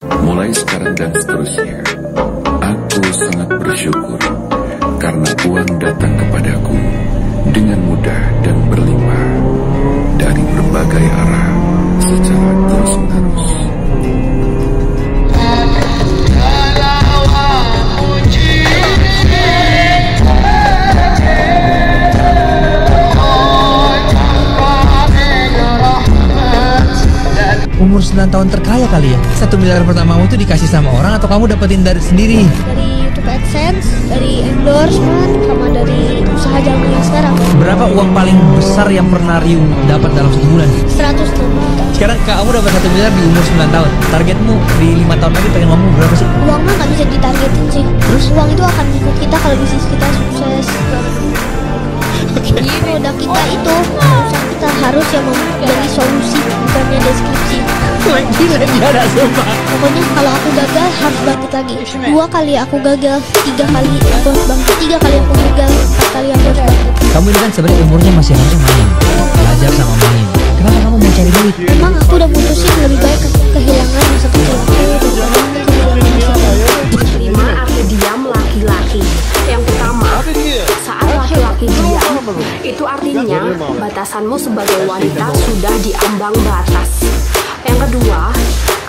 Mulai sekarang dan seterusnya, aku sangat bersyukur karena uang datang kepadaku dengan mudah dan berlimpah dari berbagai arah secara terus-menerus. Umur 9 tahun terkaya kali ya? 1 miliar pertamamu tuh dikasih sama orang atau kamu dapetin dari sendiri? Dari YouTube AdSense, dari endorsement, sama dari usaha jamu yang sekarang. Berapa uang paling besar yang pernah Ryu dapat dalam 1 bulan? 100 juta. Sekarang kamu dapat 1 miliar di umur 9 tahun. Targetmu di 5 tahun lagi pengen ngomong berapa sih? Uang mah nggak bisa ditargetin sih. Terus uang itu akan ikut kita kalau bisnis kita sukses. Jadi produk kita itu usaha kita harus yang memberi solusi, bukannya deskripsi. Gila dia ada sumpah. Pokoknya kalau aku gagal harus bangkit lagi. 2 kali aku gagal, 3 kali aku harus bangkit, 3 kali aku gagal, 4 kali aku harus bangkit. Kamu ini kan sebenarnya umurnya masih harusnya main, belajar sama main. Kenapa kamu mau cari duit? Emang aku udah mutusin lebih baik kehilangan masa kecil aku daripada kehilangan masa tua. 5 arti diam laki-laki. Yang pertama, saat laki-laki diam, itu artinya batasanmu sebagai wanita sudah diambang batas. Yang kedua,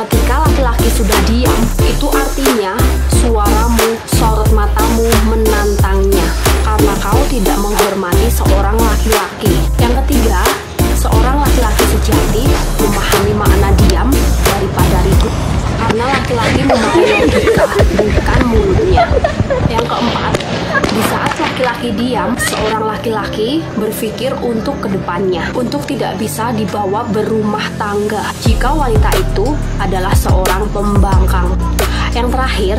ketika laki-laki sudah diam, itu artinya suaramu, sorot matamu menantangnya, karena kau tidak menghormati seorang laki-laki. Yang ketiga, seorang laki-laki sejati memahami makna diam daripada ribut, karena laki-laki memakai logika, bukan mulutnya. Yang keempat, di saat laki-laki diam, seorang laki-laki berpikir untuk kedepannya, untuk tidak bisa dibawa berumah tangga jika wanita itu adalah seorang pembangkang. Yang terakhir,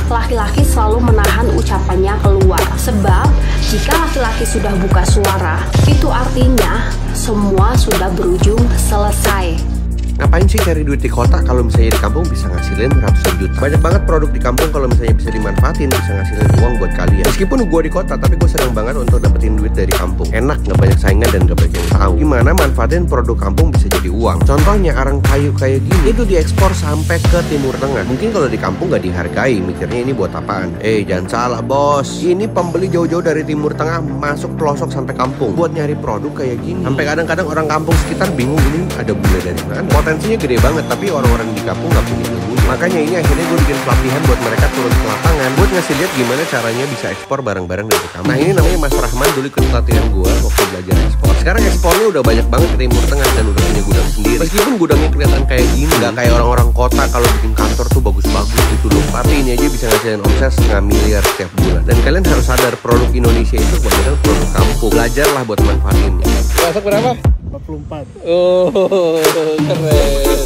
laki-laki selalu menahan ucapannya keluar, sebab jika laki-laki sudah buka suara, itu artinya semua sudah berujung selesai. Ngapain sih cari duit di kota kalau misalnya di kampung bisa ngasilin ratusan juta? Banyak banget produk di kampung kalau misalnya bisa dimanfaatin, bisa ngasilin uang buat kalian. Meskipun gue di kota, tapi gue senang banget untuk dapetin duit dari kampung. Enak, nggak banyak saingan dan nggak banyak yang tahu gimana manfaatin produk kampung bisa jadi uang. Contohnya arang kayu kayak gini, itu diekspor sampai ke Timur Tengah. Mungkin kalau di kampung nggak dihargai, mikirnya ini buat apaan? Jangan salah bos, ini pembeli jauh-jauh dari Timur Tengah masuk pelosok sampai kampung buat nyari produk kayak gini. Sampai kadang-kadang orang kampung sekitar bingung ini ada bule dari mana. Potensinya gede banget, tapi orang-orang di kampung nggak punya ilmu. Makanya ini akhirnya gue bikin pelatihan buat mereka turun ke lapangan buat ngasih lihat gimana caranya bisa ekspor barang-barang dari kampung. Nah ini namanya Mas Rahman, dulu ikut pelatihan gue waktu belajar ekspor. Sekarang ekspornya udah banyak banget ke Timur Tengah dan udah punya gudang sendiri. Meskipun gudangnya kelihatan kayak gini, nggak kayak orang-orang kota kalau bikin kantor tuh bagus-bagus gitu loh. Tapi ini aja bisa ngasilin omset 1,5 miliar setiap bulan. Dan kalian harus sadar produk Indonesia itu kebanyakan produk kampung. Belajarlah buat manfaatinnya. Masak berapa? 44. Oh, keren.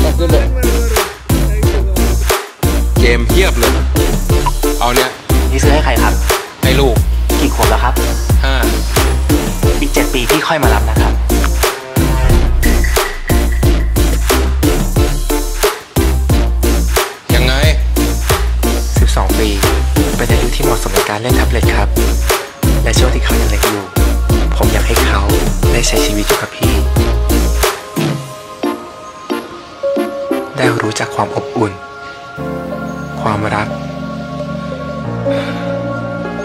Pas dulu.เกมเทียบเลย เอาเนี่ย นี่ซื้อให้ใครครับ ให้ลูก กี่ขวบแล้วครับ 5 อีก 7 ปีพี่ค่อยมารับนะครับ ยังไง 12 ปีเป็นอายุที่เหมาะสมในการเล่นแท็บเล็ตครับ และช่วงที่เขายังเล็กอยู่ผมอยากให้เขาได้ใช้ชีวิตอยู่กับพี่ ได้รู้จักความอบอุ่น ความรัก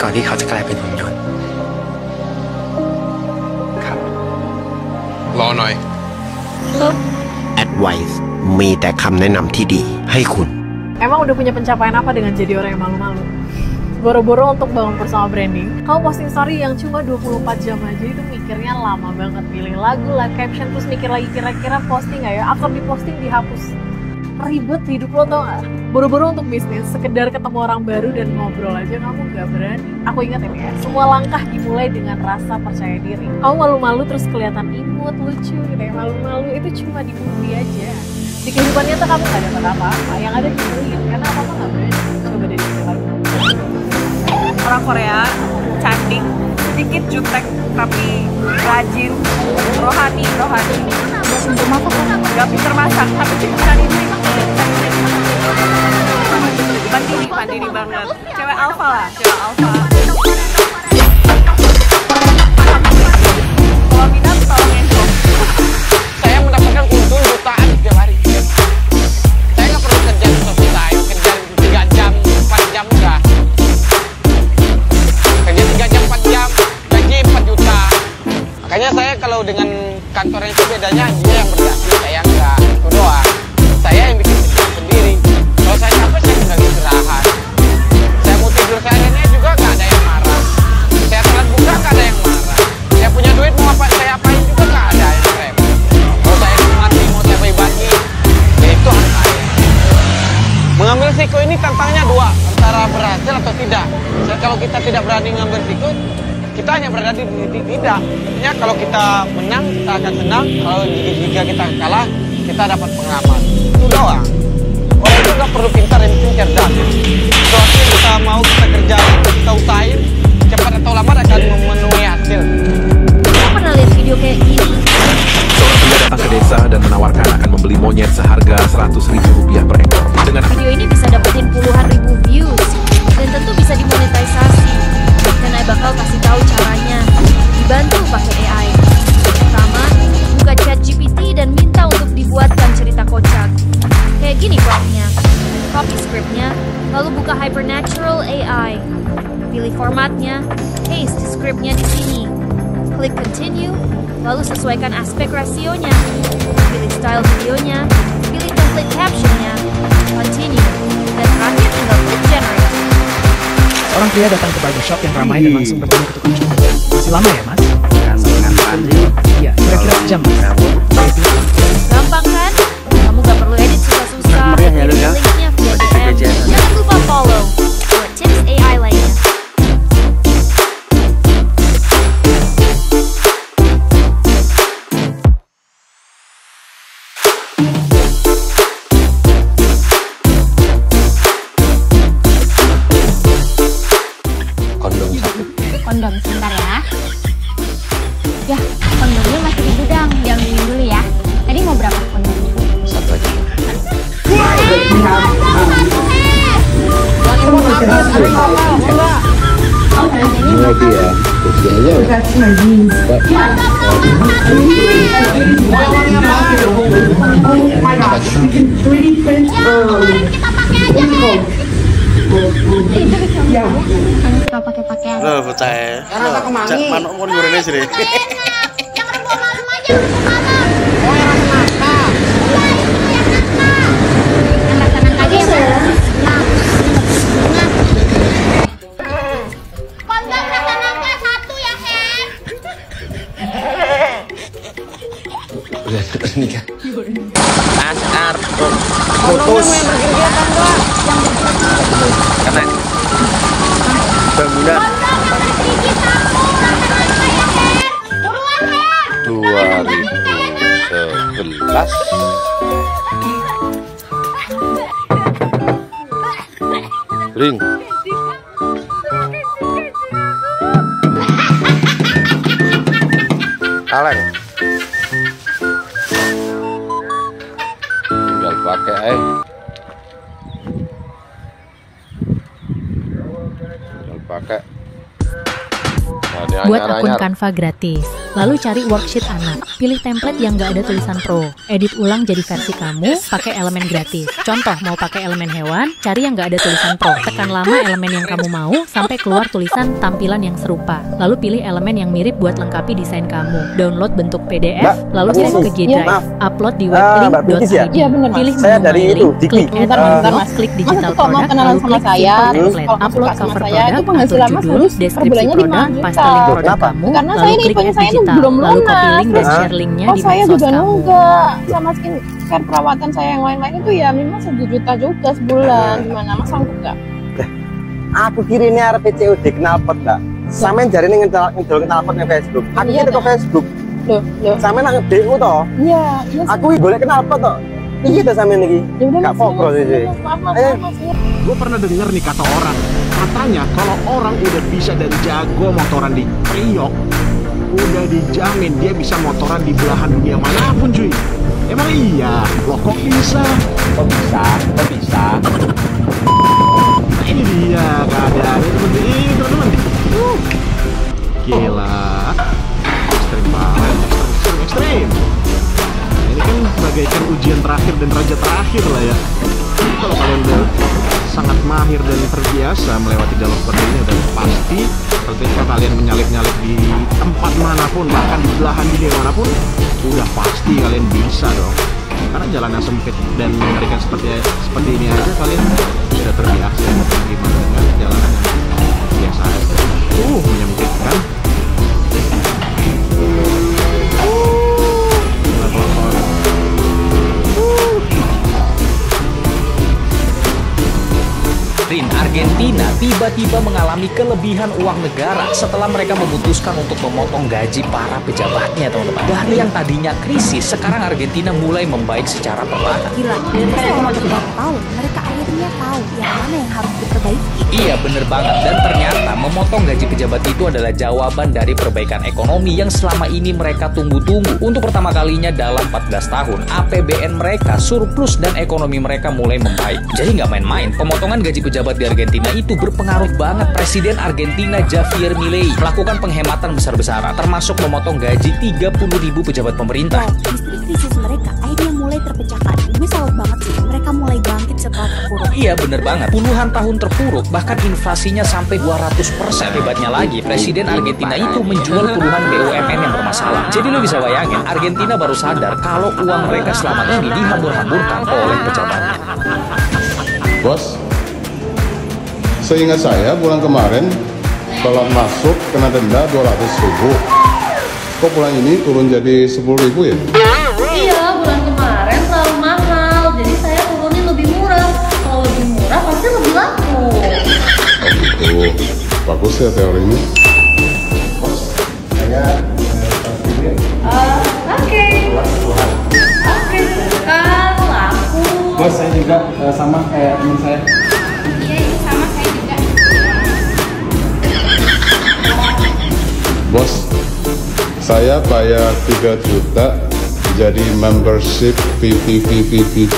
ก่อนที่เขาจะกลายเป็นหุ่นยนต์ครับ รอหน่อย Advice มีแต่คำแนะนำที่ดีให้คุณ Emang udah punya pencapaian apa dengan jadi orang yang malu-malu? Boro-boro untuk bangun personal branding, kamu posting story yang cuma 24 jam aja itu mikirnya lama banget. Pilih lagu, live caption, terus mikir lagi kira-kira posting gak ya? After di posting dihapus. Ribet hidup lo tau gak? Boro-boro untuk bisnis, sekedar ketemu orang baru dan ngobrol aja kamu gak berani. Aku ingat ini ya, semua langkah dimulai dengan rasa percaya diri. Kamu malu-malu terus kelihatan imut, lucu gitu ya. Malu-malu itu cuma di movie aja. Di kehidupan nyata kamu gak dapat apa-apa, yang ada nyebelin karena apa-apa gak berani. Coba deh lagi. Orang Korea cantik, sedikit jutek tapi rajin, rohani. Gak pinter masak tapi pinteran ini. Mandiri banget. Cewek alpha lah, cewek alpha. Kalau minat tolong info. Saya mendapatkan untung jutaan setiap hari. Saya nggak perlu kerja. bedanya dia yang berdasi, saya enggak. Itu doang. Saya yang bikin pikiran sendiri. Kalau saya capek, saya tinggal istirahat. Saya mau tidur sehariannya juga nggak ada yang marah. Saya telat buka nggak ada yang marah. Saya punya duit mau apa saya apain juga nggak ada yang repot. Kalau saya mati mau saya bagi, ya itu hak saya. Mengambil risiko ini tantangannya dua, antara berhasil atau tidak. Kalau kita tidak berani mengambil risiko, kita hanya berada di titik tidak. Artinya kalau kita menang, kita akan senang. Kalau jika kita kalah, kita dapat pengalaman. Itu doang. Orang itu nggak perlu pintar, yang penting cerdas. Kalau kita mau kita kerjain, kita usahain, cepat atau lambat akan memenuhi hasil. Kamu pernah lihat video kayak gini? Seorang pria datang ke desa dan menawarkan akan membeli monyet seharga Rp100.000 per ekor. Dengan Video ini bisa dapetin puluhan ribu views dan tentu bisa dimonetisasi. Dan saya bakal kasih tahu caranya. Dibantu pakai AI. Pertama, buka ChatGPT dan minta untuk dibuatkan cerita kocak. Kayak gini promptnya. Copy scriptnya, lalu buka Hypernatural AI. Pilih formatnya, paste scriptnya di sini. Klik continue, lalu sesuaikan aspek rasionya. Pilih style videonya, pilih template captionnya, continue, dan terakhir tinggal klik generate. Seorang pria datang ke barbershop yang ramai dan langsung bertemu ke tukang cukur. Masih lama ya, Mas? Iya, kira-kira sejam, Mas. Gampang kan? Kamu gak perlu edit susah-susah. Kirim linknya via DM. Jangan lupa follow buat tips AI lainnya. Kondom sebentar ya. Ya, kondomnya masih di gudang. Diambilin dulu ya. Tadi mau berapa kondomnya? Satu aja. Ini lagi ya. Suka pakai pakaian. Loh, bocah. Karena aku mami. Manuk mau ngurene sih. Nikah. Asar. Putus. Karena bangunan 2011 ring kaleng tinggal pakai pakai. Buat akun Canva gratis, lalu cari worksheet anak, pilih template yang nggak ada tulisan pro, edit ulang jadi versi kamu, pakai elemen gratis. Contoh, mau pakai elemen hewan, cari yang nggak ada tulisan pro, tekan lama elemen yang kamu mau, sampai keluar tulisan tampilan yang serupa. Lalu pilih elemen yang mirip buat lengkapi desain kamu, download bentuk PDF, lalu save ke G Drive, upload di weblink.id, pilih menu mailing, klik add menu, klik digital product, lalu klik template, upload cover produk atau judul, deskripsi produk, paste link produk kamu, karena lalu saya ini klik punya saya digital, belum lalu lunas. copy link dan share linknya di saya medsos juga kamu. nunggak sama skincare perawatan saya yang lain-lain itu ya minimal 1 juta juga sebulan. Gimana mas, sanggup nggak? Aku kira ini arep COD knalpot nggak? Sampeyan jare ning ngedol knalpot nang Facebook. Aku kira ke Facebook. Loh. Sampeyan nang DU toh? Iya. Aku iki golek knalpot toh. Iki ta sampeyan iki? Enggak fokus sih. Gue pernah denger nih kata orang, katanya kalau orang udah bisa dan jago motoran di Priok, udah dijamin dia bisa motoran di belahan dunia manapun cuy. Emang iya? Loh kok bisa? Kok bisa? Nah ini dia keadaannya seperti ini teman-teman. Gila, ekstrim banget, ekstrim. Nah, ini kan bagaikan ujian terakhir dan raja terakhir lah ya. Kalau kalian udah sangat mahir dan terbiasa melewati jalur seperti ini, dan pasti ketika kalian menyalip-nyalip di tempat manapun, bahkan di belahan dunia manapun, udah pasti kalian bisa dong. Karena jalan yang sempit dan mengerikan seperti ini aja kalian sudah terbiasa. Gimana dengan jalanan yang biasa aja? Menyempitkan. Argentina tiba-tiba mengalami kelebihan uang negara setelah mereka memutuskan untuk memotong gaji para pejabatnya, teman-teman. Dari yang tadinya krisis, sekarang Argentina mulai membaik secara perlahan. Gila, selama beberapa tahun mereka akhirnya tahu yang mana yang harus diperbaiki. Iya, bener banget. Dan ternyata memotong gaji pejabat itu adalah jawaban dari perbaikan ekonomi yang selama ini mereka tunggu-tunggu. Untuk pertama kalinya dalam 14 tahun, APBN mereka surplus dan ekonomi mereka mulai membaik. Jadi nggak main-main, pemotongan gaji pejabat di Argentina itu berpengaruh banget. Presiden Argentina Javier Milei melakukan penghematan besar-besaran, termasuk memotong gaji 30.000 pejabat pemerintah. Misteri krisis mereka akhirnya mulai terpecahkan. Gue salut banget sih, mereka mulai bangkit setelah terpuruk. Iya, bener banget. Puluhan tahun terpuruk, bahkan inflasinya sampai 200%. Hebatnya lagi, Presiden Argentina itu menjual puluhan BUMN yang bermasalah. Jadi lo bisa bayangin, Argentina baru sadar kalau uang mereka selama ini dihambur-hamburkan oleh pejabatnya. Bos, seingat saya bulan kemarin telah masuk kena denda 200.000. Kok bulan ini turun jadi 10.000 ya? Iya, bulan kemarin terlalu mahal, jadi saya turunin lebih murah. Kalau lebih murah pasti lebih laku. Oh gitu, bagus ya teorinya. Bos, saya Oke, laku. Bos, saya juga sama kayak teman saya. Iya, ini sama saya juga. Bos, saya bayar 3 juta jadi membership VIP.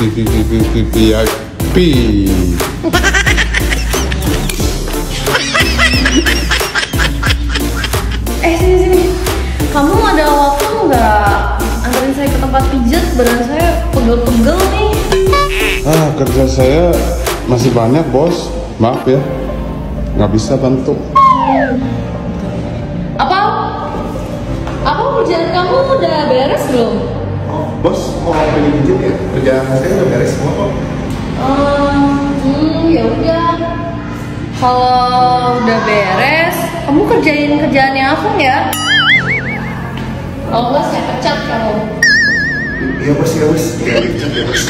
Sini. Kamu ada waktu nggak anterin saya ke tempat pijat? Badan saya pegel-pegel nih. Kerja saya masih banyak, Bos. Maaf ya, nggak bisa bantu. Apa kerjaan kamu udah beres belum? Bos, mau pengen pijat ya? Kerjaan saya udah beres semua kok. Ya udah. Kalau udah beres, kamu kerjain kerjaannya aku ya. Kalau nggak saya pecat kamu. Iya bos, ya bos. Ya bos.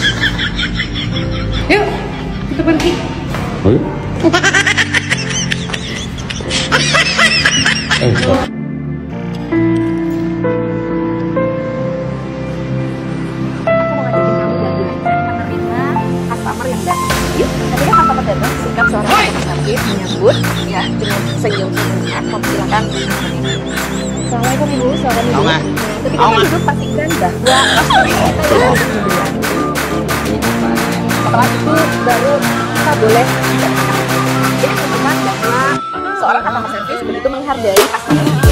Yuk, kita pergi. Ayo. Menyambut ya dengan senyum-senyumnya, mempersilahkan. Assalamualaikum Ibu, selamat Ibu. Ketika duduk pastikan bahwa kita ya setelah itu baru kita boleh ya teman bahwa seorang customer service begitu menghargai pastinya.